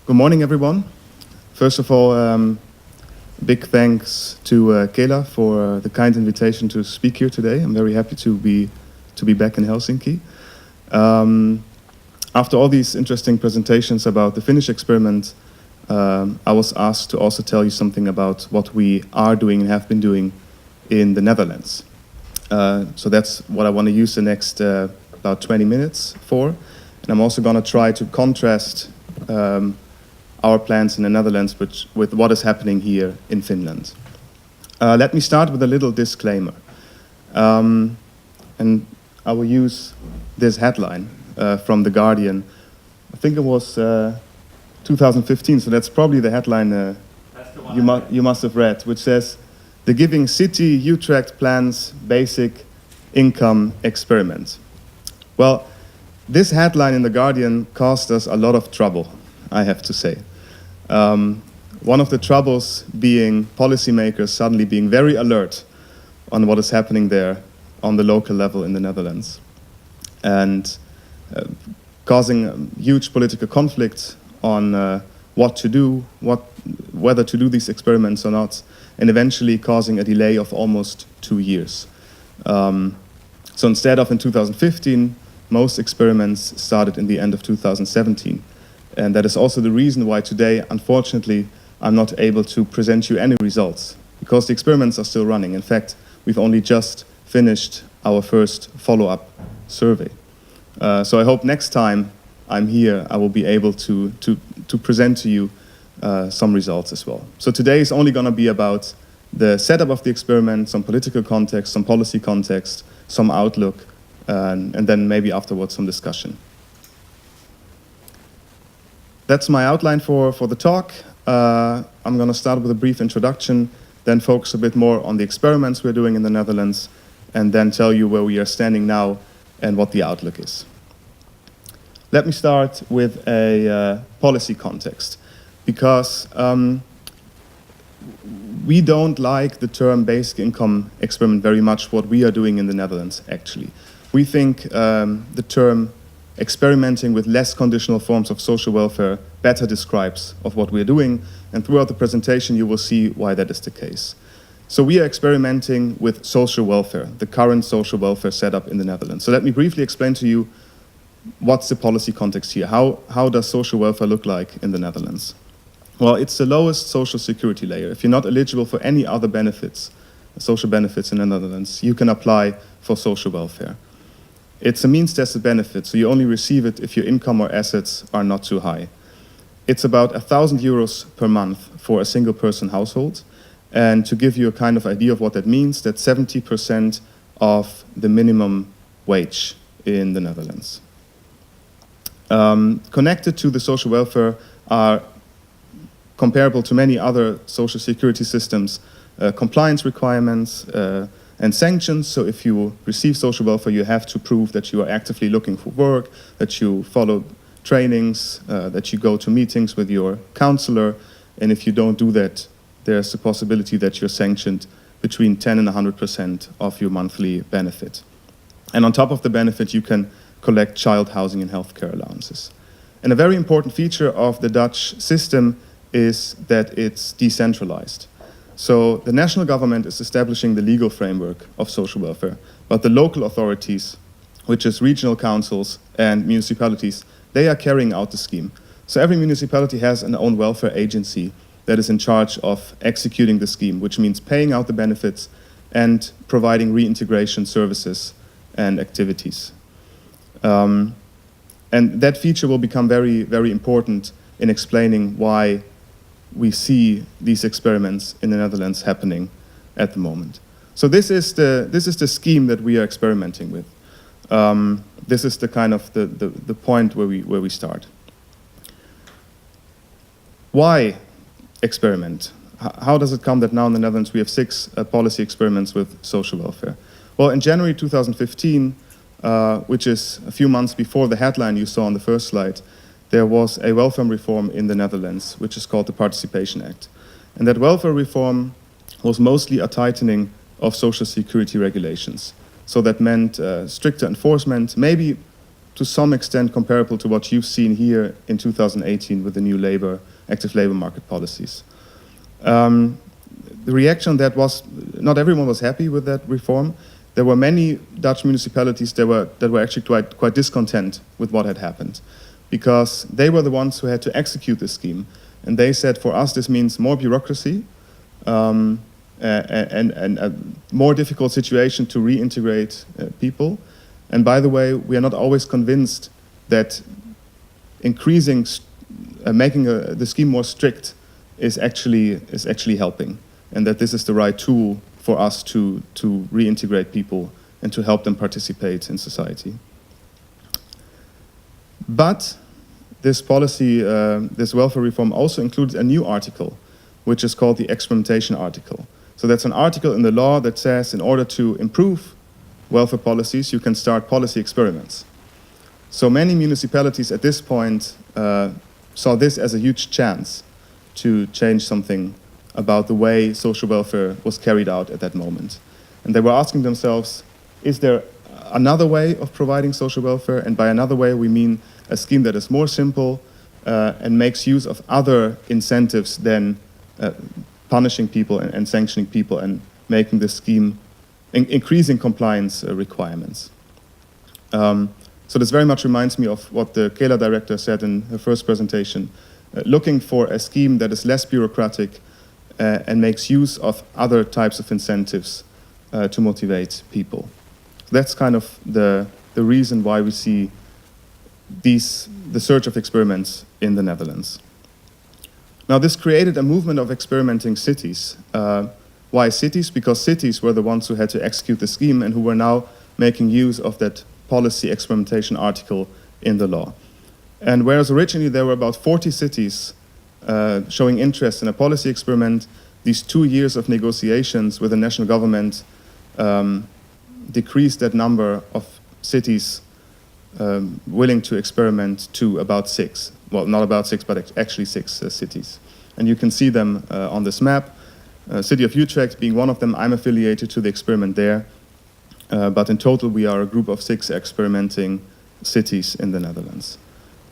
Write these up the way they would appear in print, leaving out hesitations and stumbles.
Good morning, everyone. First of all, big thanks to Kela for the kind invitation to speak here today. I'm very happy to be back in Helsinki. After all these interesting presentations about the Finnish experiment, I was asked to also tell you something about what we are doing and have been doing in the Netherlands. So that's what I want to use the next about 20 minutes for. And I'm also going to try to contrast our plans in the Netherlands with what is happening here in Finland. Let me start with a little disclaimer. And I will use this headline from The Guardian. I think it was 2015, so that's probably the headline you must have read, which says, "The Giving City Utrecht Plans Basic Income Experiment." Well, this headline in The Guardian caused us a lot of trouble, I have to say. One of the troubles being policymakers suddenly being very alert on what is happening there on the local level in the Netherlands, and causing huge political conflict on what to do, whether to do these experiments or not, and eventually causing a delay of almost 2 years. So instead of in 2015, most experiments started in the end of 2017. And that is also the reason why today, unfortunately, I'm not able to present you any results, because the experiments are still running. In fact, we've only just finished our first follow-up survey. So I hope next time I'm here, I will be able to present to you some results as well. So today is only going to be about the setup of the experiment, some political context, some policy context, some outlook, and then maybe afterwards some discussion. That's my outline for the talk. I'm going to start with a brief introduction, then focus a bit more on the experiments we're doing in the Netherlands, and then tell you where we are standing now and what the outlook is. Let me start with a policy context, because we don't like the term basic income experiment very much, what we are doing in the Netherlands, actually. We think the term experimenting with less conditional forms of social welfare better describes of what we're doing, and throughout the presentation you will see why that is the case. So we are experimenting with social welfare, the current social welfare setup in the Netherlands. So let me briefly explain to you what's the policy context here. How does social welfare look like in the Netherlands? Well, it's the lowest social security layer. If you're not eligible for any other benefits, social benefits in the Netherlands, you can apply for social welfare. It's a means-tested benefit, so you only receive it if your income or assets are not too high. It's about 1,000 euros per month for a single-person household. And to give you a kind of idea of what that means, that's 70% of the minimum wage in the Netherlands. Connected to the social welfare are, comparable to many other social security systems, compliance requirements, and sanctions. So if you receive social welfare, you have to prove that you are actively looking for work, that you follow trainings, that you go to meetings with your counselor, and if you don't do that, there's the possibility that you're sanctioned between 10 and 100% of your monthly benefit. And on top of the benefit, you can collect child housing and healthcare allowances. And a very important feature of the Dutch system is that it's decentralized. So the national government is establishing the legal framework of social welfare, but the local authorities, which is regional councils and municipalities, they are carrying out the scheme. So every municipality has an own welfare agency that is in charge of executing the scheme, which means paying out the benefits and providing reintegration services and activities. And that feature will become very, very important in explaining why we see these experiments in the Netherlands happening at the moment. So this is the scheme that we are experimenting with. This is the kind of the point where we start. Why experiment? How does it come that now in the Netherlands we have 6 policy experiments with social welfare? Well, in January 2015, which is a few months before the headline you saw on the first slide, there was a welfare reform in the Netherlands, which is called the Participation Act. And that welfare reform was mostly a tightening of social security regulations. So that meant stricter enforcement, maybe to some extent comparable to what you've seen here in 2018 with the new active labor market policies. The reaction that was, not everyone was happy with that reform. There were many Dutch municipalities that were actually quite discontent with what had happened, because they were the ones who had to execute the scheme. And they said, for us, this means more bureaucracy and a more difficult situation to reintegrate people. And by the way, we are not always convinced that making the scheme more strict is actually helping, and that this is the right tool for us to reintegrate people and to help them participate in society. But this policy, this welfare reform also includes a new article, which is called the experimentation article. So that's an article in the law that says in order to improve welfare policies, you can start policy experiments. So many municipalities at this point saw this as a huge chance to change something about the way social welfare was carried out at that moment. And they were asking themselves, is there another way of providing social welfare? And by another way, we mean a scheme that is more simple and makes use of other incentives than punishing people and sanctioning people and making the scheme increasing compliance requirements. So this very much reminds me of what the Kela director said in her first presentation, looking for a scheme that is less bureaucratic and makes use of other types of incentives to motivate people. So that's kind of the reason why we see the surge of experiments in the Netherlands. Now, this created a movement of experimenting cities. Why cities? Because cities were the ones who had to execute the scheme and who were now making use of that policy experimentation article in the law. And whereas originally there were about 40 cities showing interest in a policy experiment, these 2 years of negotiations with the national government decreased that number of cities willing to experiment to about 6. Well, not about 6, but actually 6 cities. And you can see them on this map. City of Utrecht being one of them. I'm affiliated to the experiment there. But in total, we are a group of 6 experimenting cities in the Netherlands.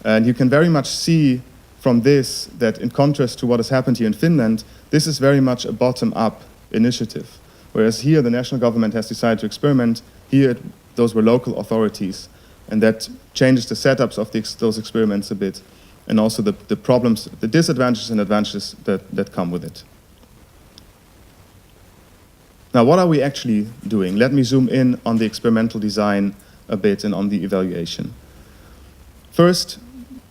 And you can very much see from this that in contrast to what has happened here in Finland, this is very much a bottom-up initiative. Whereas here, the national government has decided to experiment. Here, those were local authorities. And that changes the setups of those experiments a bit, and also the problems, the disadvantages and advantages that come with it. Now, what are we actually doing? Let me zoom in on the experimental design a bit and on the evaluation. First,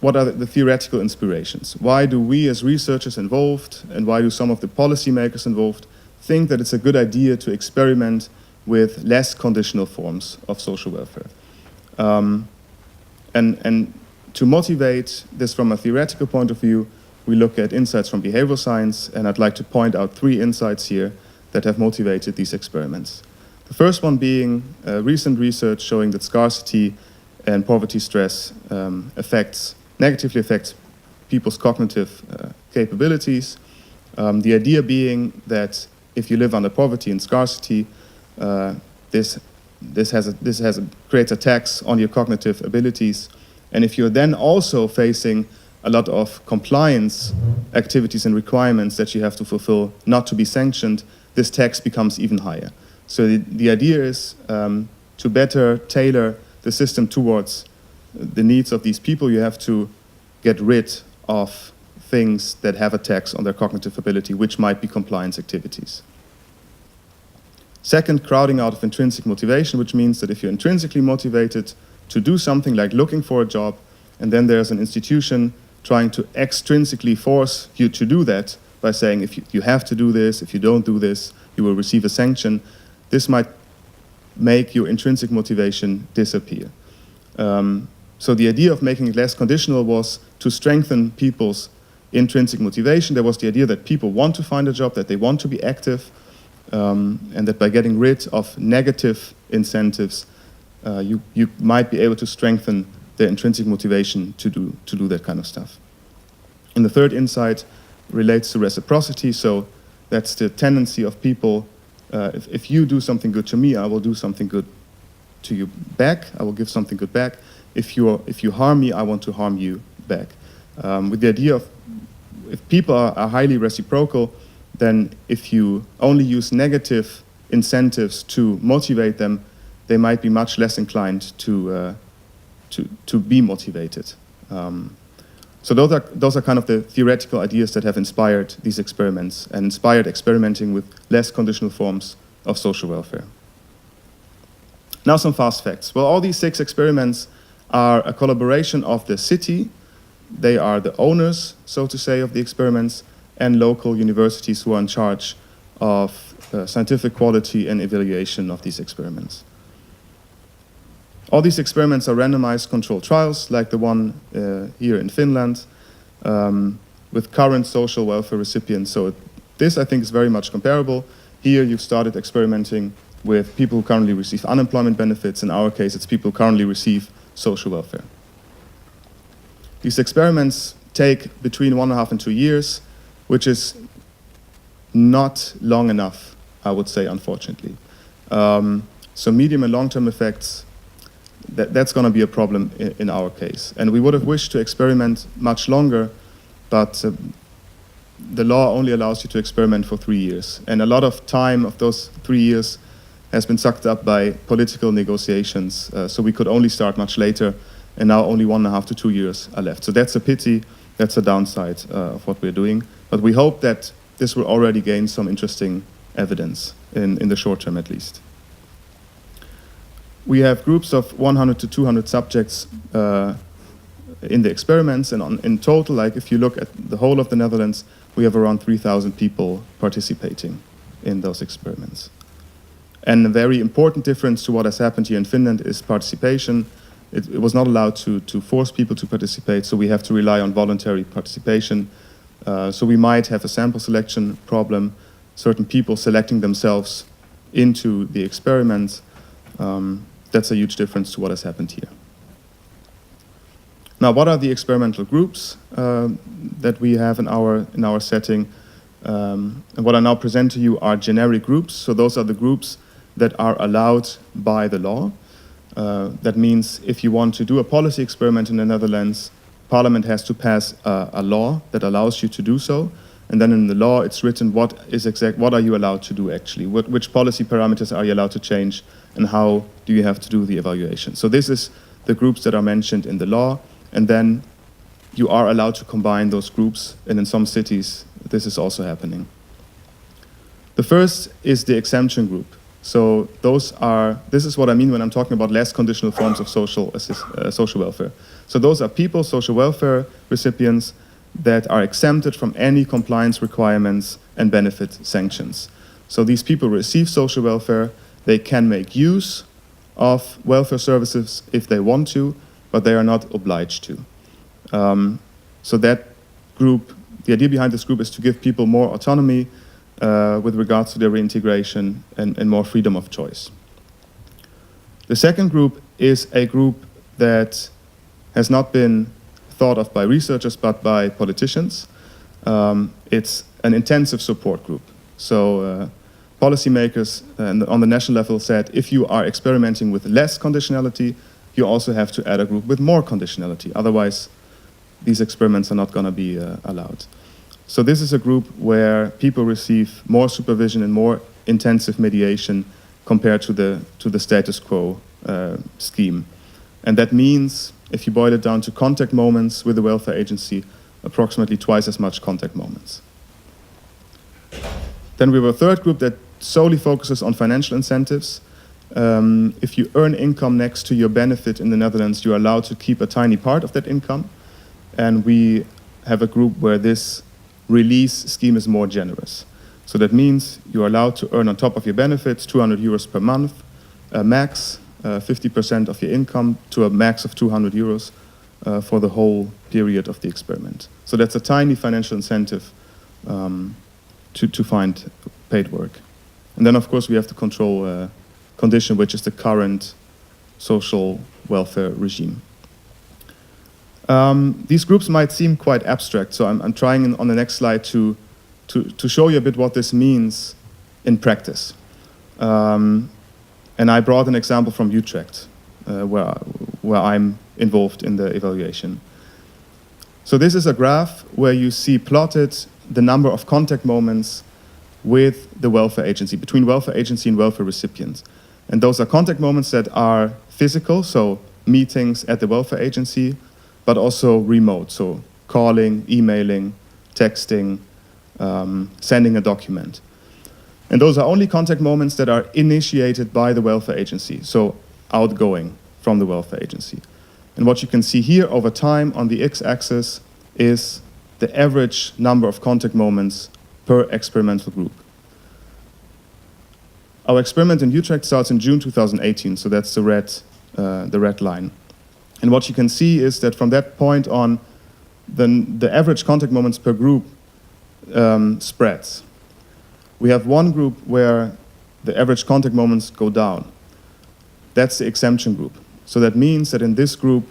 what are the theoretical inspirations? Why do we as researchers involved, and why do some of the policymakers involved, think that it's a good idea to experiment with less conditional forms of social welfare? And to motivate this from a theoretical point of view, we look at insights from behavioral science, and I'd like to point out 3 insights here that have motivated these experiments. The first one being recent research showing that scarcity and poverty stress negatively affects people's cognitive capabilities. The idea being that if you live under poverty and scarcity, this creates a tax on your cognitive abilities. And if you're then also facing a lot of compliance activities and requirements that you have to fulfill not to be sanctioned, this tax becomes even higher. So the idea is to better tailor the system towards the needs of these people. You have to get rid of things that have a tax on their cognitive ability, which might be compliance activities. Second, crowding out of intrinsic motivation, which means that if you're intrinsically motivated to do something like looking for a job, and then there's an institution trying to extrinsically force you to do that by saying if you have to do this, if you don't do this, you will receive a sanction, this might make your intrinsic motivation disappear. So the idea of making it less conditional was to strengthen people's intrinsic motivation. There was the idea that people want to find a job, that they want to be active, and that by getting rid of negative incentives, you might be able to strengthen their intrinsic motivation to do that kind of stuff. And the third insight relates to reciprocity. So that's the tendency of people, if you do something good to me, I will do something good to you back, I will give something good back. if you harm me, I want to harm you back. With the idea of if people are highly reciprocal, then if you only use negative incentives to motivate them, they might be much less inclined to be motivated. So those are kind of the theoretical ideas that have inspired these experiments and inspired experimenting with less conditional forms of social welfare. Now some fast facts. Well, all these 6 experiments are a collaboration of the city. They are the owners, so to say, of the experiments, and local universities who are in charge of scientific quality and evaluation of these experiments. All these experiments are randomized controlled trials, like the one here in Finland, with current social welfare recipients. So this, I think, is very much comparable. Here you've started experimenting with people who currently receive unemployment benefits. In our case, it's people who currently receive social welfare. These experiments take between 1.5 and 2 years, which is not long enough, I would say, unfortunately. So medium and long-term effects, that's going to be a problem in our case. And we would have wished to experiment much longer, but the law only allows you to experiment for 3 years. And a lot of time of those 3 years has been sucked up by political negotiations. So we could only start much later, and now only 1.5 to 2 years are left. So that's a pity, that's a downside of what we're doing. But we hope that this will already gain some interesting evidence, in the short term at least. We have groups of 100 to 200 subjects in the experiments, and in total, like if you look at the whole of the Netherlands, we have around 3,000 people participating in those experiments. And a very important difference to what has happened here in Finland is participation. It was not allowed to force people to participate, so we have to rely on voluntary participation. So we might have a sample selection problem, certain people selecting themselves into the experiment. That's a huge difference to what has happened here. Now, what are the experimental groups that we have in our setting? And what I now present to you are generic groups. So those are the groups that are allowed by the law. That means if you want to do a policy experiment in the Netherlands, Parliament has to pass a law that allows you to do so. And then in the law, it's written what are you allowed to do actually? Which policy parameters are you allowed to change, and how do you have to do the evaluation? So this is the groups that are mentioned in the law, and then you are allowed to combine those groups, and in some cities, this is also happening. The first is the exemption group. So this is what I mean when I'm talking about less conditional forms of social welfare. So those are people, social welfare recipients, that are exempted from any compliance requirements and benefit sanctions. So these people receive social welfare, they can make use of welfare services if they want to, but they are not obliged to. So that group, the idea behind this group is to give people more autonomy with regards to their reintegration and more freedom of choice. The second group is a group that has not been thought of by researchers but by politicians. It's an intensive support group. So policymakers on the national level said if you are experimenting with less conditionality, you also have to add a group with more conditionality. Otherwise, these experiments are not going to be allowed. So this is a group where people receive more supervision and more intensive mediation compared to the status quo scheme. And that means, if you boil it down to contact moments with the welfare agency, approximately twice as much contact moments. Then we have a third group that solely focuses on financial incentives. If you earn income next to your benefit in the Netherlands, you're allowed to keep a tiny part of that income. And we have a group where this release scheme is more generous. So that means you're allowed to earn on top of your benefits 200 euros per month, max 50% of your income to a max of 200 euros for the whole period of the experiment. So that's a tiny financial incentive to find paid work. And then of course we have the control condition, which is the current social welfare regime. These groups might seem quite abstract, so I'm trying on the next slide to show you a bit what this means in practice. And I brought an example from Utrecht, where I'm involved in the evaluation. So this is a graph where you see plotted the number of contact moments with the welfare agency, between welfare agency and welfare recipient. And those are contact moments that are physical, so meetings at the welfare agency, but also remote, so calling, emailing, texting, sending a document. And those are only contact moments that are initiated by the welfare agency, so outgoing from the welfare agency. And what you can see here over time on the x-axis is the average number of contact moments per experimental group. Our experiment in Utrecht starts in June 2018, so that's the red line. And what you can see is that from that point on, the average contact moments per group spreads. We have one group where the average contact moments go down. That's the exemption group. So that means that in this group,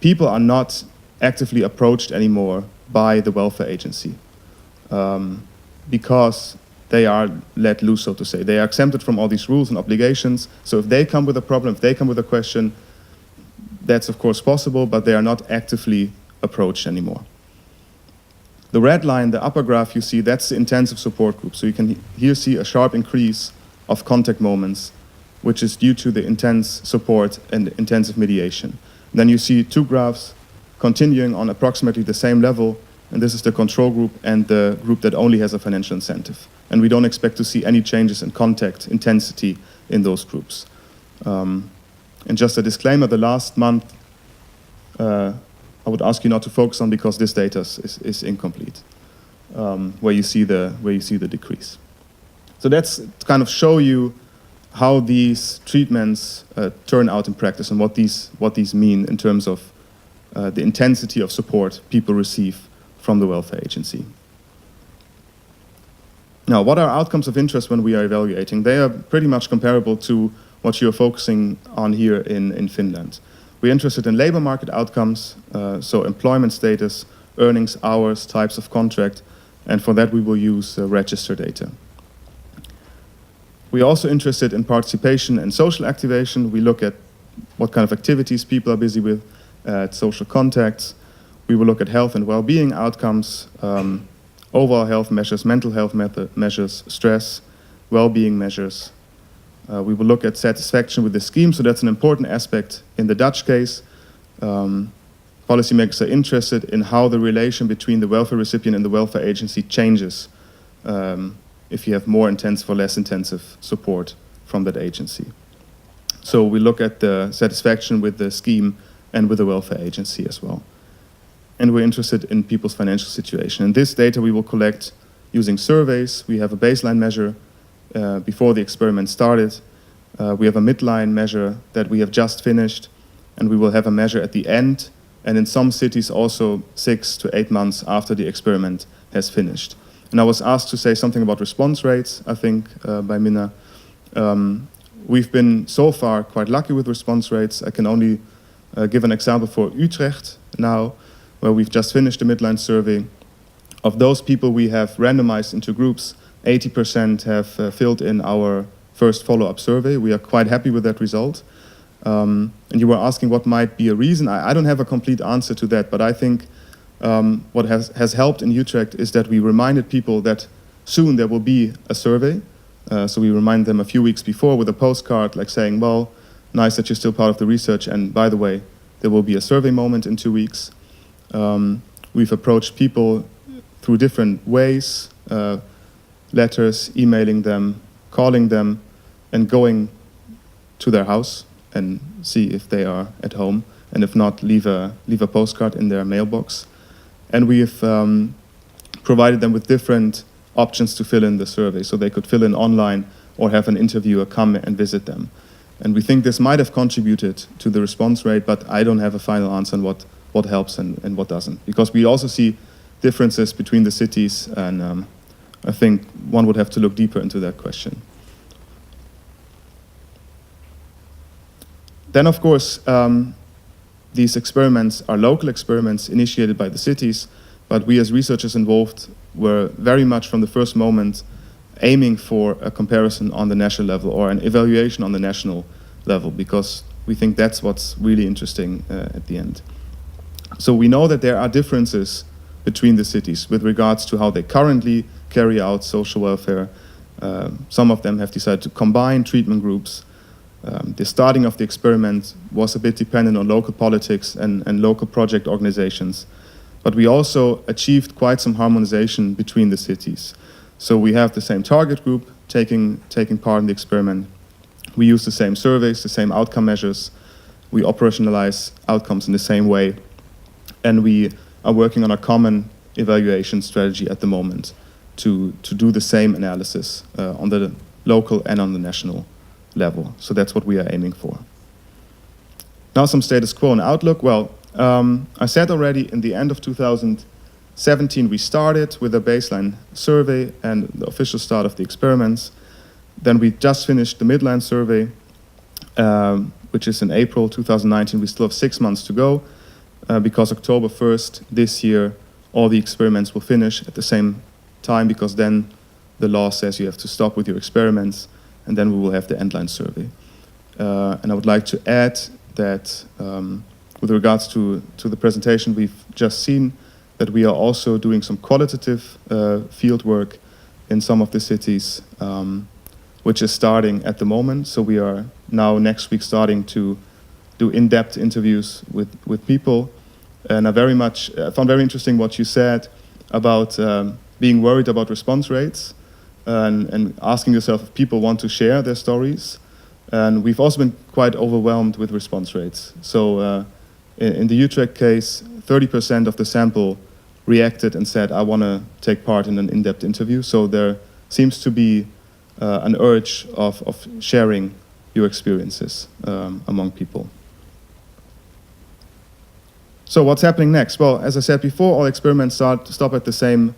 people are not actively approached anymore by the welfare agency because they are let loose, so to say. They are exempted from all these rules and obligations. So if they come with a problem, if they come with a question, that's of course possible, but they are not actively approached anymore. The red line, the upper graph you see, that's the intensive support group. So you can here see a sharp increase of contact moments, which is due to the intense support and intensive mediation. And then you see two graphs continuing on approximately the same level, and this is the control group and the group that only has a financial incentive. And we don't expect to see any changes in contact intensity in those groups. And just a disclaimer, the last month I would ask you not to focus on because this data is incomplete, where you see the decrease. So that's to kind of show you how these treatments turn out in practice and what these mean in terms of the intensity of support people receive from the welfare agency. Now, what are outcomes of interest when we are evaluating? They are pretty much comparable to what you're focusing on here in Finland. We're interested in labor market outcomes, so employment status, earnings, hours, types of contract, and for that we will use register data. We're also interested in participation and social activation. We look at what kind of activities people are busy with, social contacts. We will look at health and well-being outcomes, overall health measures, mental health measures, stress, well-being measures. We will look at satisfaction with the scheme, so that's an important aspect in the Dutch case. Policymakers are interested in how the relation between the welfare recipient and the welfare agency changes if you have more intensive or less intensive support from that agency. So we look at the satisfaction with the scheme and with the welfare agency as well. And we're interested in people's financial situation. And this data we will collect using surveys. We have a baseline measure before the experiment started. We have a midline measure that we have just finished, and we will have a measure at the end, and in some cities also 6 to 8 months after the experiment has finished. And I was asked to say something about response rates, I think, by Minna. We've been so far quite lucky with response rates. I can only give an example for Utrecht now, where we've just finished the midline survey. Of those people we have randomized into groups, 80% have filled in our first follow-up survey. We are quite happy with that result. And you were asking what might be a reason. I don't have a complete answer to that, but I think what has helped in Utrecht is that we reminded people that soon there will be a survey. So we remind them a few weeks before with a postcard like saying, well, nice that you're still part of the research, and by the way, there will be a survey moment in 2 weeks. We've approached people through different ways, letters, emailing them, calling them, and going to their house and see if they are at home, and if not, leave a postcard in their mailbox. And we've provided them with different options to fill in the survey, so they could fill in online or have an interviewer come and visit them. And we think this might have contributed to the response rate, but I don't have a final answer on what helps and what doesn't. Because we also see differences between the cities, and I think one would have to look deeper into that question. Then, of course, these experiments are local experiments initiated by the cities, but we as researchers involved were very much from the first moment aiming for a comparison on the national level or an evaluation on the national level, because we think that's what's really interesting at the end. So we know that there are differences between the cities with regards to how they currently carry out social welfare. Some of them have decided to combine treatment groups. The starting of the experiment was a bit dependent on local politics and local project organizations. But we also achieved quite some harmonization between the cities. So we have the same target group taking part in the experiment. We use the same surveys, the same outcome measures. We operationalize outcomes in the same way. And we are working on a common evaluation strategy at the moment to do the same analysis on the local and on the national level. So that's what we are aiming for. Now some status quo and outlook. Well, I said already in the end of 2017 we started with a baseline survey and the official start of the experiments. Then we just finished the midline survey, which is in April 2019. We still have 6 months to go because October 1st this year all the experiments will finish at the same time, because then the law says you have to stop with your experiments, and then we will have the endline survey. And I would like to add that with regards to the presentation we've just seen, that we are also doing some qualitative field work in some of the cities, which is starting at the moment. So we are now next week starting to do in-depth interviews with people. And I found very interesting what you said about being worried about response rates and asking yourself if people want to share their stories. And we've also been quite overwhelmed with response rates. So in the Utrecht case, 30% of the sample reacted and said, I want to take part in an in-depth interview. So there seems to be an urge of sharing your experiences among people. So what's happening next? Well, as I said before, all experiments stop at the same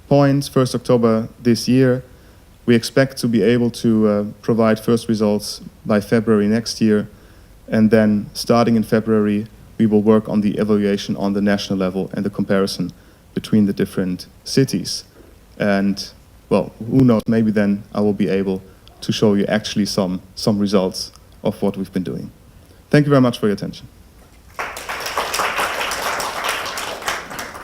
point, 1st October this year. We expect to be able to provide first results by February next year. And then starting in February, we will work on the evaluation on the national level and the comparison between the different cities. And well, who knows, maybe then I will be able to show you actually some results of what we've been doing. Thank you very much for your attention.